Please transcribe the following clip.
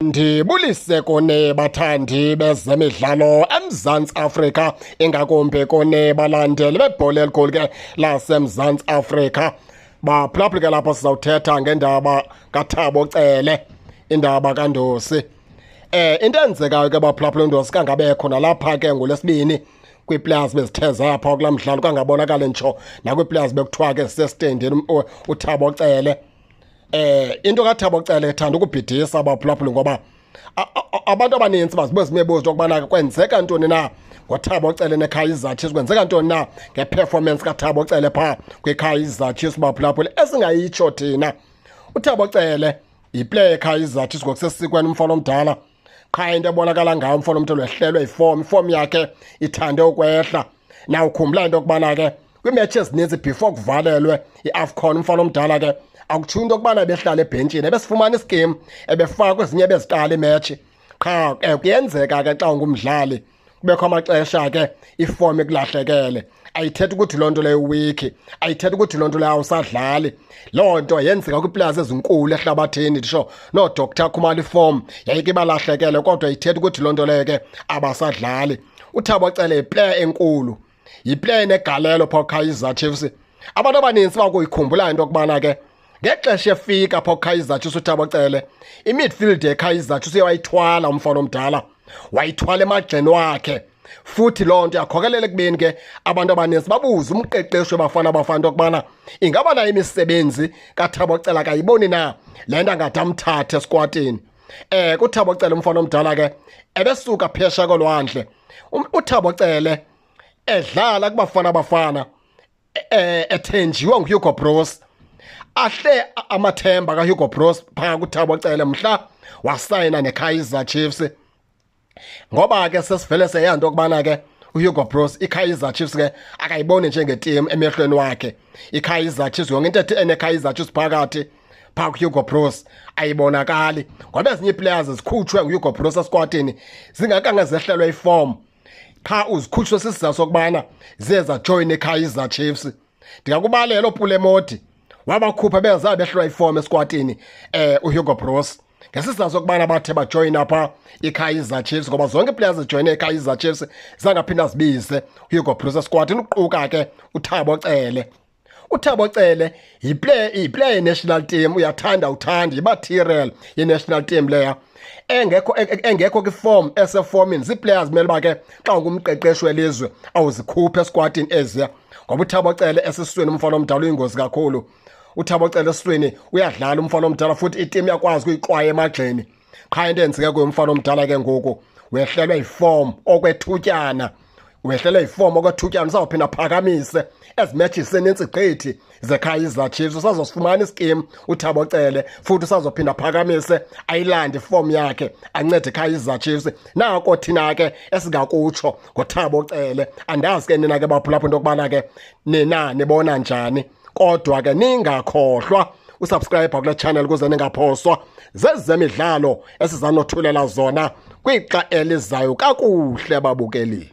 Ndibulise kone bathandi bezemidlalo eMzantsi Afrika, ingakumbi kone balandeli bebhola elikhulu ke laseMzantsi Afrika. Baphulaphula lapho sizawuthetha ngendaba kaThabo Cele, indaba kaNdosi. Into enzekayo ke baphulaphula uNdosi kangabekho nalapha ke ngolwesibini kwiiplayers bezithe zapha kulaa mdlalo kangabonakali ntsho nakwiiplayers bekuthiwa ke sisestendini uThabo Cele. Into kaThabo Cele ethanda ukubhidisa abaphulaphuli ngoba abantu abaninzi bazibuza imibuzo yokubana kwenzeka ntoni na ngoThabo Cele neKaizer Chiefs, kwenzeka ntoni na ngeperformance kaThabo Cele phaa kwiKaizer Chiefs baphulaphuli esingayitsho thina. uThabo Cele yiplayer yeKaizer Chiefs ngokusesikweni, umfana omdala, qha into ebonakala ngayo umfana omdala wehlelwe iform yakhe ithande ukwehla. Na ukhumbula into yokubana ke kwiimetshi ezininzi before kuvalelwe iAFCON umfana omdala ke akutsho into yokubana behlala ebhentshini ebesifumana isigame ebefaka kwezinye beziqala imetshi. Qha kuyenzeka ke xa ungumdlali kubekho amaxesha ke iform ikulahlekele, ayithethi ukuthi loo nto leyo wiki, ayithethi ukuthi loo nto leyo awusadlali. Loo nto yenzeka kwiiplayers ezinkulu ehlabathini, ndisho noDr Khumalo iform yayike balahlekele, kodwa ayithethi ukuthi loo nto leyo ke abasadlali. uThabo Cele yiplayer enkulu, yiplayer negalelo phaa Kaizer Chiefs. Abantu abaninzi bakuyikhumbula into yokubana ke ngexesha efika phaa Kaizer Chiefs uThabo Cele, imidfield yeKaizer Chiefs wayithwala umfana omdala, wayithwala emagxeni wakhe. Futhi loo nto yakhokelela ekubeni ke abantu abaninzi babuza umqeqeshi webafana into yokubana ingaba nayo imisebenzi kaThabo Cele akayiboni na le nto angade amthathe eskwatini. kuThabo Cele umfana omdala ke ebesuka phesha kolwandle. uThabo Cele edlala kubafana ethenjiwe nguHugo Broos, ahle amathemba kaHugo Broos phaa kuThabo Cele mhla wasayina neKaizer Chiefs. Ngoba ke sesivele seyanto yokubana ke uHugo Broos iKaizer Chiefs ke akayiboni njengeteam emehlweni wakhe. iKaizer Chiefs yonke into eneKaizer Chiefs phakathi phaa kuHugo Broos ayibonakali, ngoba ezinye iiplayers zikhutshwe nguHugo Broos eskwatini zingakanga zehlelwe iform, qha uzikhutshwe sisizathu sokubana ziye zajoyina iKaizer Chiefs. Ndingakubalela uPulemodi wabakhupha behlelwa iform eskwatini uHugo Broos ngesizathu sokubana bathe bajoyina phaa iKaizer Chiefs, ngoba zonke iiplayers zijoyine iKaizer Chiefs zangaphinda zibize uHugo Broos eskwatini, ukuquka ke uThabo Cele. uThabo Cele yiplayer ye-national team, uyathanda uthanda, yimaterial ye-national team leya engekho kwiform esefomini. Ziiplayers kumele uba ke xa ungumqeqeshi welizwe awuzikhuphe eskwatini eziya, ngoba uThabo Cele esiswini umfana omdala uyingozi kakhulu. uThabo Cele esiswini uyadlala umfana omdala, futhi iteam yakwazi ukuyiqwaya emagxeni. Qha into enzeke kuyo umfana omdala ke ngoku wehlelwe yiform okwethutyana, uzawuphinda phakamise ezi matches senintsi gqithi zeKaizer Chiefs. Usazosifumana iskimu uThabo Cele, futhi usazophinda phakamise ayilande iform yakhe ancede iKaizer Chiefs. Nako thina ke esingakutsho ngoThabo Cele. Andazi ke nina ke baphulaphula into yokubana ke nina nibona njani, kodwa ke ningakhohlwa usubscribe kule channel ukuze ningaphoswa zezemidlalo esizanothulela zona kwixa elizayo kakuhle babukeli.